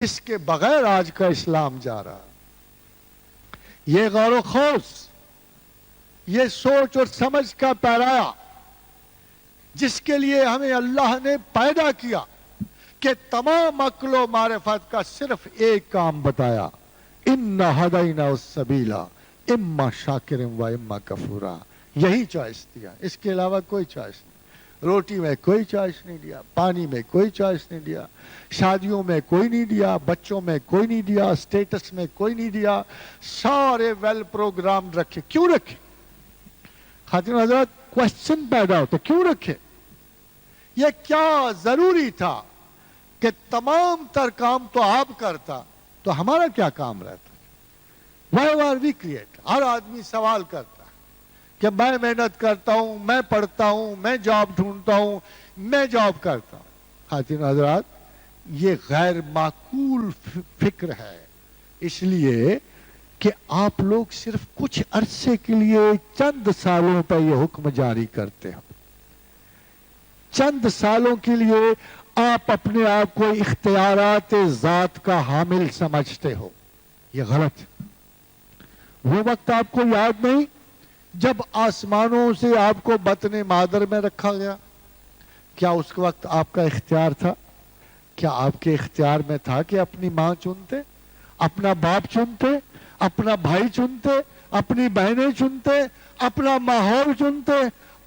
اس کے بغیر آج کا اسلام جا رہا. یہ غور و خوض، یہ سوچ اور سمجھ کا پیرایا جس کے لیے ہمیں اللہ نے پیدا کیا کہ تمام عقل و معرفت کا صرف ایک کام بتایا، اِنَّا هَدَيْنَاهُ السَّبِيلَ اِمَّا شَاكِرٍ وَإِمَّا كَفُورًا. یہی چوائس دیا، اس کے علاوہ کوئی چوائس نہیں. روٹی میں کوئی چوائس نہیں دیا، پانی میں کوئی چوائس نہیں دیا، شادیوں میں کوئی نہیں دیا، بچوں میں کوئی نہیں دیا، سٹیٹس میں کوئی نہیں دیا. سارے ویل پروگرام رکھے. کیوں رکھے؟ خاتون حضرات کوشچن پیدا ہوتا کیوں رکھے؟ یہ کیا ضروری تھا کہ تمام تر کام تو آپ کرتا تو ہمارا کیا کام رہتا؟ Why are we create? ہر آدمی سوال کرتا کہ میں محنت کرتا ہوں، میں پڑھتا ہوں، میں جاب ڈھونڈتا ہوں، میں جاب کرتا ہوں. خاتون حضرات یہ غیر معقول فکر ہے، اس لیے کہ آپ لوگ صرف کچھ عرصے کے لیے چند سالوں پہ یہ حکم جاری کرتے ہو. چند سالوں کے لیے آپ اپنے آپ کو اختیارات ذات کا حامل سمجھتے ہو. یہ غلط. وہ وقت آپ کو یاد نہیں جب آسمانوں سے آپ کو بطن مادر میں رکھا گیا؟ کیا اس وقت آپ کا اختیار تھا؟ کیا آپ کے اختیار میں تھا کہ اپنی ماں چنتے، اپنا باپ چنتے، اپنا بھائی چنتے، اپنی بہنیں چنتے، اپنا ماحول چنتے؟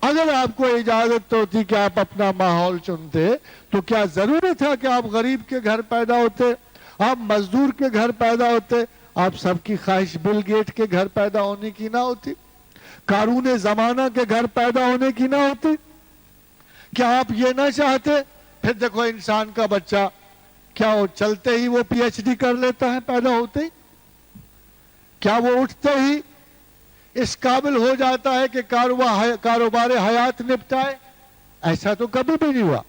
اگر آپ کو اجازت ہوتی کہ آپ اپنا ماحول چنتے تو کیا ضروری تھا کہ آپ غریب کے گھر پیدا ہوتے، آپ مزدور کے گھر پیدا ہوتے، آپ سب کی خواہش بل گیٹ کے گھر پیدا ہونے کی نہ ہوتی، قارون زمانہ کے گھر پیدا ہونے کی نہ ہوتی؟ کیا آپ یہ نہ چاہتے؟ پھر دیکھو انسان کا بچہ کیا وہ چلتے ہی وہ پی ایچ ڈی کر لیتا ہے پیدا ہوتے ہی؟ کیا وہ اٹھتے ہی اس قابل ہو جاتا ہے کہ کاروبار حیات نپٹائے؟ ایسا تو کبھی بھی نہیں ہوا.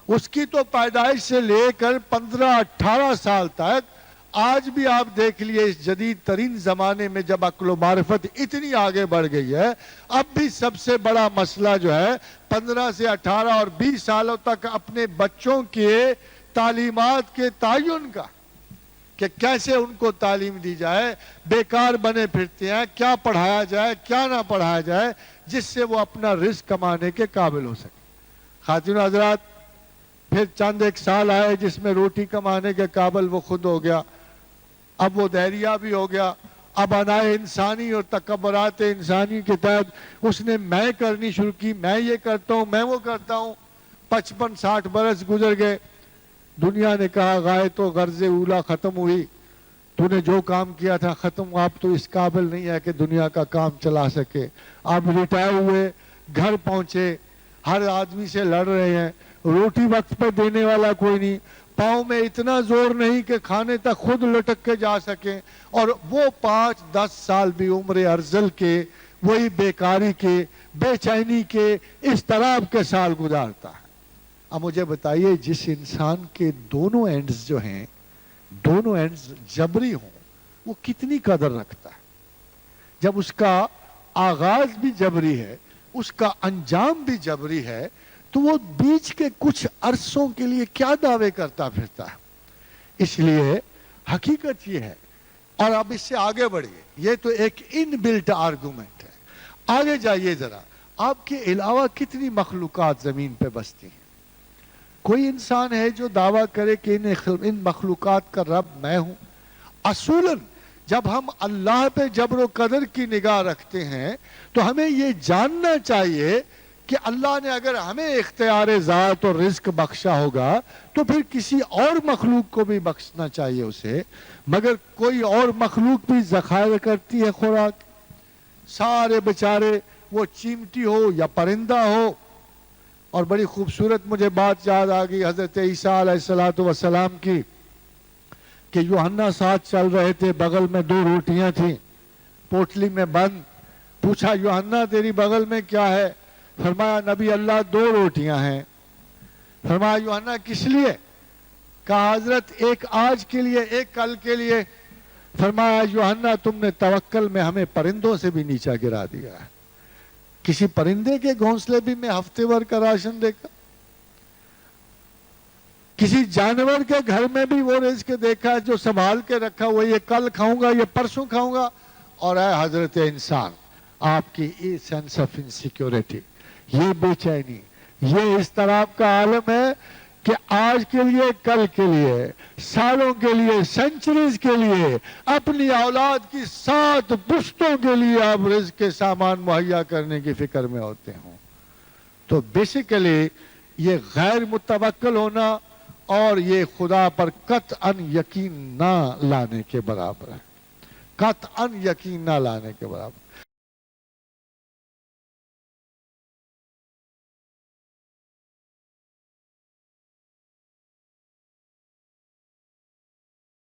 اس کی تو پیدائش سے لے کر 15-18 سال تک آج بھی آپ دیکھ لیے اس جدید ترین زمانے میں جب عقل و معرفت اتنی آگے بڑھ گئی ہے، اب بھی سب سے بڑا مسئلہ جو ہے 15 سے 18 اور 20 سالوں تک اپنے بچوں کے تعلیمات کے تعین کا، کہ کیسے ان کو تعلیم دی جائے. بیکار بنے پھرتے ہیں، کیا پڑھایا جائے کیا نہ پڑھایا جائے جس سے وہ اپنا رزق کمانے کے قابل ہو سکے. خاتون حضرات پھر چند ایک سال آئے جس میں روٹی کمانے کے قابل وہ خود ہو گیا، اب وہ دہریہ بھی ہو گیا. اب انائے انسانی اور تکبرات انسانی کے تحت اس نے میں کرنی شروع کی، میں یہ کرتا ہوں، میں وہ کرتا ہوں. 55-60 برس گزر گئے. دنیا نے کہا غائے تو غرض اولا ختم ہوئی، تو نے جو کام کیا تھا ختم، آپ تو اس قابل نہیں ہے کہ دنیا کا کام چلا سکے. آپ ریٹائر ہوئے، گھر پہنچے، ہر آدمی سے لڑ رہے ہیں، روٹی وقت پہ دینے والا کوئی نہیں، پاؤں میں اتنا زور نہیں کہ کھانے تک خود لٹک کے جا سکیں، اور وہ 5-10 سال بھی عمر ارذل کے، وہی بیکاری کے، بے چینی کے، اضطراب کے سال گزارتا ہے. اب مجھے بتائیے جس انسان کے دونوں اینڈز جو ہیں، دونوں اینڈز جبری ہوں، وہ کتنی قدر رکھتا ہے؟ جب اس کا آغاز بھی جبری ہے، اس کا انجام بھی جبری ہے، تو وہ بیچ کے کچھ عرصوں کے لیے کیا دعوے کرتا پھرتا ہے؟ اس لیے حقیقت یہ ہے. اور اب اس سے آگے بڑھیے، یہ تو ایک ان بلٹ آرگومنٹ ہے. آگے جائیے ذرا، آپ کے علاوہ کتنی مخلوقات زمین پہ بستی ہیں؟ کوئی انسان ہے جو دعویٰ کرے کہ ان مخلوقات کا رب میں ہوں؟ اصولاً جب ہم اللہ پہ جبر و قدر کی نگاہ رکھتے ہیں تو ہمیں یہ جاننا چاہیے کہ اللہ نے اگر ہمیں اختیار ذات اور رزق بخشا ہوگا تو پھر کسی اور مخلوق کو بھی بخشنا چاہیے اسے. مگر کوئی اور مخلوق بھی ذخائر کرتی ہے خوراک. سارے بچارے وہ چیمٹی ہو یا پرندہ ہو. اور بڑی خوبصورت مجھے بات یاد آ گئی حضرت عیسیٰ علیہ السلام کی، کہ یوحنا ساتھ چل رہے تھے، بغل میں 2 روٹیاں تھیں پوٹلی میں بند. پوچھا یوحنا تیری بغل میں کیا ہے؟ فرمایا نبی اللہ 2 روٹیاں ہیں. فرمایا یوحنا کس لیے؟ کہا حضرت ایک آج کے لیے، ایک کل کے لیے. فرمایا یوحنا تم نے توکل میں ہمیں پرندوں سے بھی نیچا گرا دیا ہے. کسی پرندے کے گھونسلے بھی میں ہفتے بھر کا راشن دے گا؟ کسی جانور کے گھر میں بھی وہ رزق دیکھا جو سنبھال کے رکھا ہوا یہ کل کھاؤں گا یہ پرسوں کھاؤں گا. اور اے حضرت انسان آپ کی یہ سینس آف انسیکیورٹی، یہ بے چینی، یہ اضطراب کا عالم ہے کہ آج کے لیے، کل کے لیے، سالوں کے لیے، سینچریز کے لیے، اپنی اولاد کی 7 پشتوں کے لیے آپ رزق کے سامان مہیا کرنے کی فکر میں ہوتے ہوں. تو بیسیکلی یہ غیر متوکل ہونا اور یہ خدا پر قطعاً یقین نہ لانے کے برابر ہے. قطعاً یقین نہ لانے کے برابر.